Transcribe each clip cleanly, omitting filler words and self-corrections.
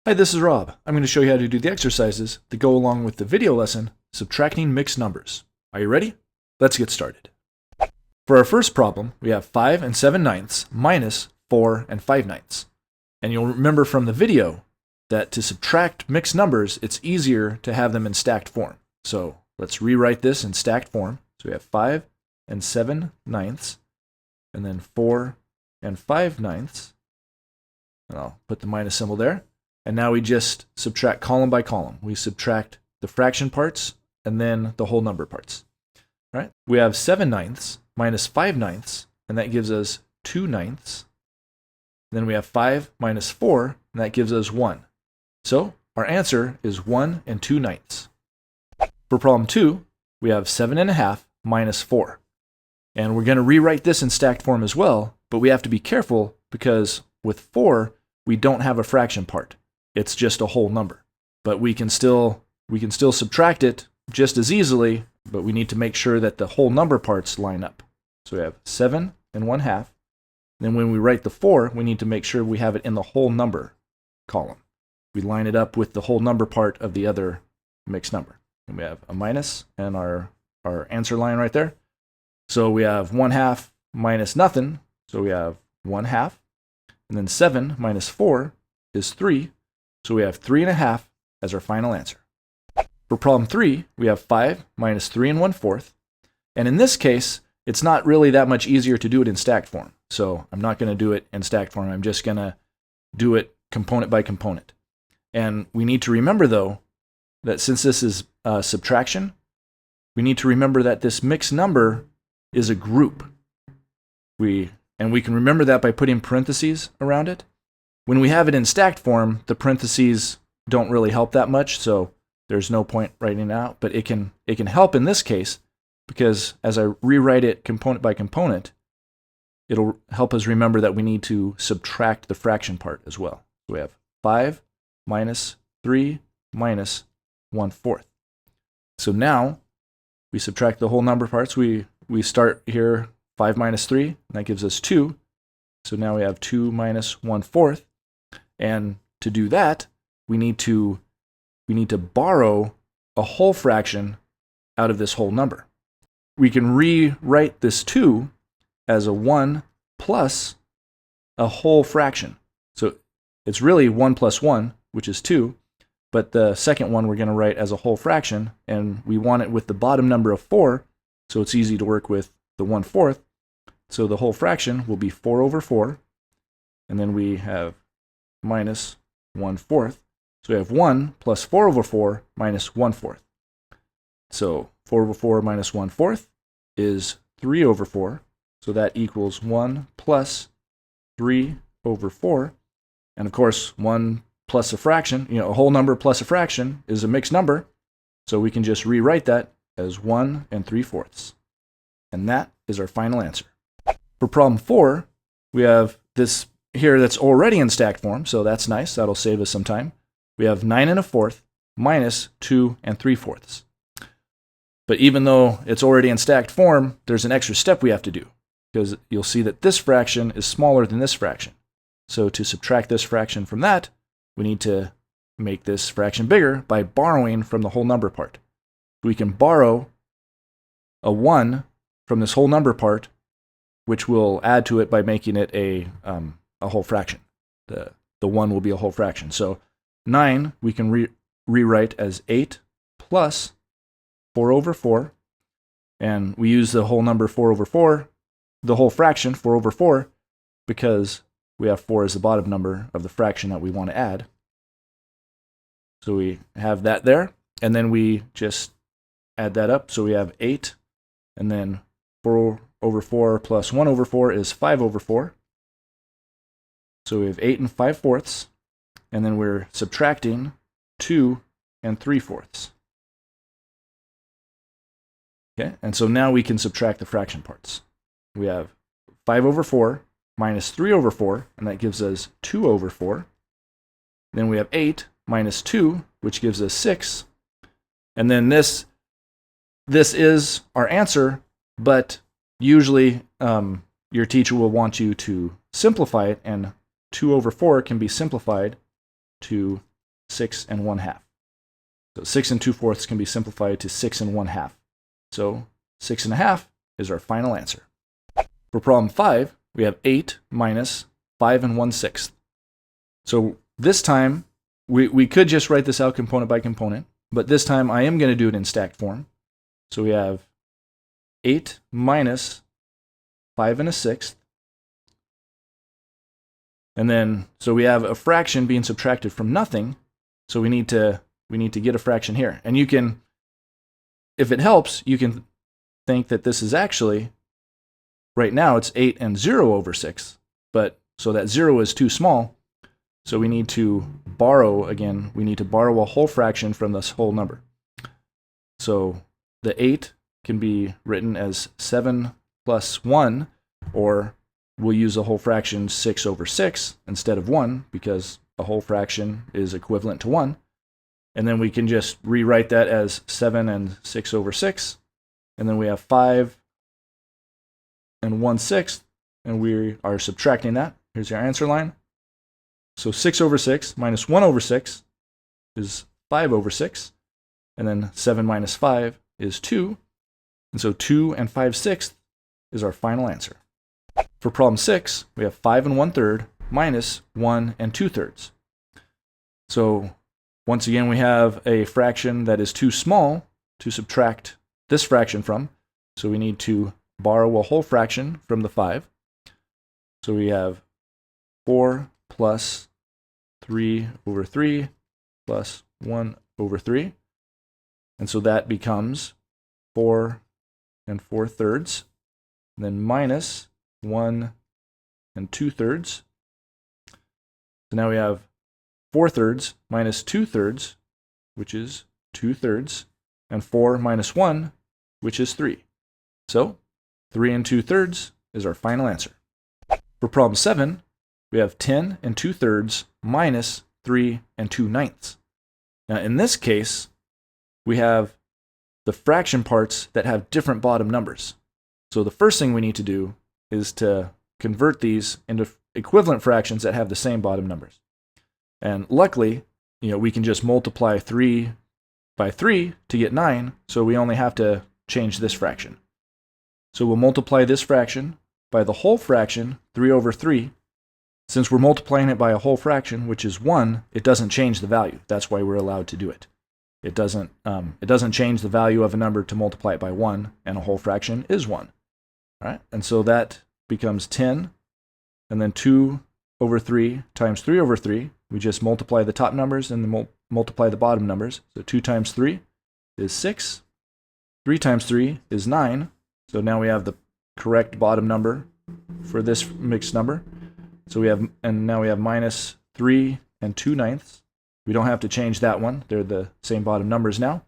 Hi, this is Rob. I'm going to show you how to do the exercises that go along with the video lesson, subtracting mixed numbers. Are you ready? Let's get started. For our first problem, we have 5 and 7/9 minus 4 and 5/9. And you'll remember from the video that to subtract mixed numbers, it's easier to have them in stacked form. So let's rewrite this in stacked form. So we have 5 and 7/9, and then 4 and 5/9. And I'll put the minus symbol there. And now we just subtract column by column. We subtract the fraction parts and then the whole number parts. All right? We have 7/9 minus 5/9, and that gives us 2/9. Then we have 5 minus 4, and that gives us 1. So our answer is 1 and 2/9. For problem 2, we have 7½ minus 4. And we're going to rewrite this in stacked form as well, but we have to be careful because with 4, we don't have a fraction part. It's just a whole number. But we can still subtract it just as easily, but we need to make sure that the whole number parts line up. So we have 7 and 1/2. Then when we write the 4, we need to make sure we have it in the whole number column. We line it up with the whole number part of the other mixed number. And we have a minus and our answer line right there. So we have 1/2 minus nothing, so we have 1/2. And then 7 minus 4 is 3, so we have 3½ as our final answer. For problem 3, we have 5 minus 3 1/4. And in this case, it's not really that much easier to do it in stacked form. So I'm not going to do it in stacked form. I'm just going to do it component by component. And we need to remember, though, that since this is subtraction, we need to remember that this mixed number is a group. And we can remember that by putting parentheses around it. When we have it in stacked form, the parentheses don't really help that much, so there's no point writing it out. But it can help in this case, because as I rewrite it component by component, it'll help us remember that we need to subtract the fraction part as well. So we have 5 minus 3 minus 1/4. So now we subtract the whole number parts. We start here 5 minus 3, and that gives us 2. So now we have 2 minus 1/4. And to do that, we need to borrow a whole fraction out of this whole number. We can rewrite this 2 as a 1 plus a whole fraction. So it's really 1 plus 1, which is 2. But the second one we're going to write as a whole fraction, and we want it with the bottom number of 4, so it's easy to work with the 1/4. So the whole fraction will be 4/4, and then we have minus 1/4. So we have 1 plus 4/4 minus 1/4. So 4/4 minus 1/4 is 3/4. So that equals 1 plus 3/4. And of course, 1 plus a fraction, a whole number plus a fraction is a mixed number. So we can just rewrite that as 1 3/4. And that is our final answer. For problem 4, we have this here that's already in stacked form, so that's nice. That'll save us some time. We have 9 1/4 minus 2 3/4. But even though it's already in stacked form, there's an extra step we have to do, because you'll see that this fraction is smaller than this fraction. So to subtract this fraction from that, we need to make this fraction bigger by borrowing from the whole number part. We can borrow a 1 from this whole number part, which we'll add to it by making it a whole fraction. The 1 will be a whole fraction. So 9 we can rewrite as 8 plus 4/4. And we use the whole number 4/4, the whole fraction 4/4, because we have 4 as the bottom number of the fraction that we want to add. So we have that there, and then we just add that up. So we have 8, and then 4/4 plus 1/4 is 5/4. So we have 8 5/4, and then we're subtracting 2 3/4. Okay, and so now we can subtract the fraction parts. We have 5/4 minus 3/4, and that gives us 2/4. Then we have 8 minus 2, which gives us 6. And then this is our answer, but usually your teacher will want you to simplify it, and 2/4 can be simplified to 6 1/2. So 6 2/4 can be simplified to 6 1/2. So 6 1/2 is our final answer. For problem 5, we have 8 minus 5 1/6. So this time, we could just write this out component by component, but this time I am going to do it in stacked form. So we have 8 minus 5 1/6. And then, so we have a fraction being subtracted from nothing. So we need to get a fraction here. And you can, if it helps, you can think that this is actually, right now it's 8 0/6, but so that 0 is too small. So we need to borrow, again, we need to borrow a whole fraction from this whole number. So the 8 can be written as 7 plus 1, or we'll use a whole fraction 6/6 instead of 1, because a whole fraction is equivalent to 1. And then we can just rewrite that as 7 6/6. And then we have 5 1/6, and we are subtracting that. Here's your answer line. So 6/6 minus 1/6 is 5/6. And then 7 minus 5 is 2. And so 2 5/6 is our final answer. For problem 6, we have 5 1/3 minus 1 2/3. So once again, we have a fraction that is too small to subtract this fraction from. So we need to borrow a whole fraction from the 5. So we have 4 plus 3/3 plus 1/3. And so that becomes 4 4/3. And then minus 1 2/3. So now we have 4/3 minus 2/3, which is 2/3, and 4 minus 1, which is 3. So 3 2/3 is our final answer. For problem 7, we have 10 2/3 minus 3 2/9. Now in this case, we have the fraction parts that have different bottom numbers. So the first thing we need to do is to convert these into equivalent fractions that have the same bottom numbers. And luckily, we can just multiply 3 by 3 to get 9, so we only have to change this fraction. So we'll multiply this fraction by the whole fraction, 3/3. Since we're multiplying it by a whole fraction, which is 1, it doesn't change the value. That's why we're allowed to do it. It doesn't change the value of a number to multiply it by 1, and a whole fraction is 1. All right, and so that becomes 10, and then 2/3 times 3/3. We just multiply the top numbers and then multiply the bottom numbers. So 2 times 3 is 6. 3 times 3 is 9. So now we have the correct bottom number for this mixed number. So now we have minus 3 2/9. We don't have to change that one. They're the same bottom numbers now.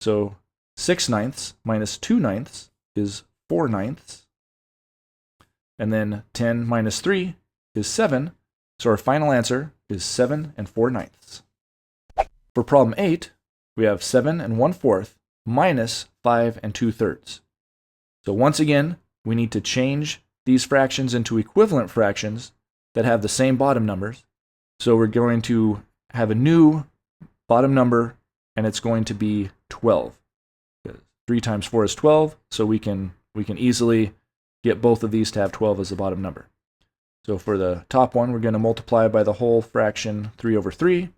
So 6/9 minus 2/9 is 4/9. And then 10 minus 3 is 7. So our final answer is 7 4/9. For problem 8, we have 7 1/4 minus 5 2/3. So once again, we need to change these fractions into equivalent fractions that have the same bottom numbers. So we're going to have a new bottom number, and it's going to be 12. 3 times 4 is 12, so we can easily get both of these to have 12 as the bottom number. So for the top one, we're going to multiply by the whole fraction 3/3.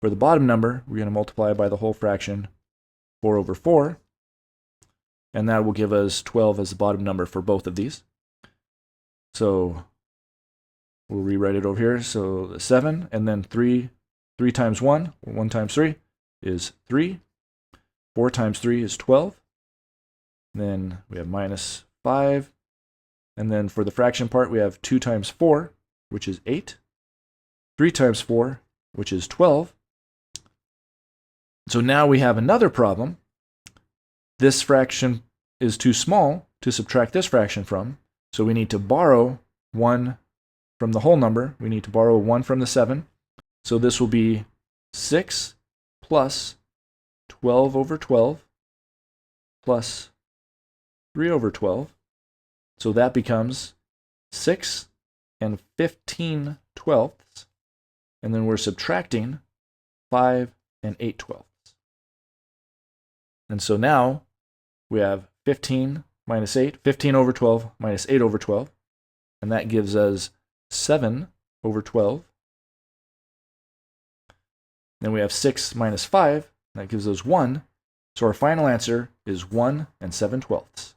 For the bottom number, we're going to multiply by the whole fraction 4/4. And that will give us 12 as the bottom number for both of these. So we'll rewrite it over here. So the 7, and then 3 times 1, or 1 times 3, is 3. 4 times 3 is 12. Then we have minus 5. And then for the fraction part, we have 2 times 4, which is 8. 3 times 4, which is 12. So now we have another problem. This fraction is too small to subtract this fraction from, so we need to borrow 1 from the whole number. We need to borrow 1 from the 7. So this will be 6 plus 12/12 plus 3/12. So that becomes 6 15/12. And then we're subtracting 5 and 8 twelfths. And so now we have 15 minus 8, 15 over 12 minus 8 over 12, and that gives us 7 over 12. Then we have 6 minus 5, that gives us 1. So our final answer is 1 and 7 twelfths.